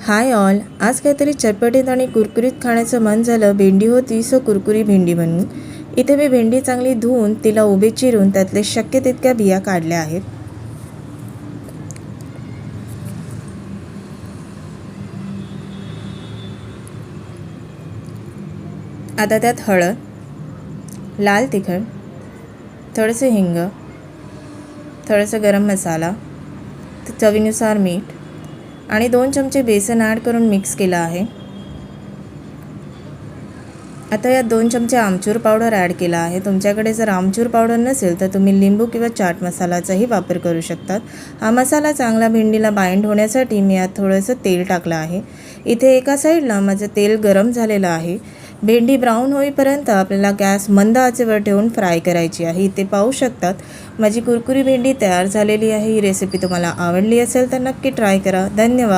Hi all, आज काहीतरी चटपटीत आणि कुरकुरीत खाण्याचं मन झालं. भेंडी होती सो कुरकुरी भेंडी बनवून. इथे मी भेंडी चांगली धुवून तिला उभे चिरून त्यातले शक्य तितक्या बिया काढल्या आहेत. आता त्यात हळद, लाल तिखट, थोडंसं हिंग, थोडंसं गरम मसाला, चवीनुसार मीठ आणि 2 चमचे बेसन ॲड करून मिक्स केलं आहे. आता यात 2 चमचे आमचूर पावडर ॲड केला आहे. तुमच्याकडे जर आमचूर पावडर नसेल तर तुम्ही लिंबू किंवा चाट मसालाचाही वापर करू शकतात. हा मसाला चांगला भेंडीला बाइंड होण्यासाठी मी यात थोडंसं तेल टाकलं आहे. इथे एका साईडला माझं तेल गरम झालेलं आहे. भेंडी ब्राऊन होईपर्यंत आपल्याला गॅस मंद आचेवर ठेवून फ्राय करायची आहे. इथे पाहू शकतात माझी कुरकुरी भेंडी तयार झालेली आहे. ही रेसिपी तुम्हाला आवडली असेल तर नक्की ट्राय करा. धन्यवाद.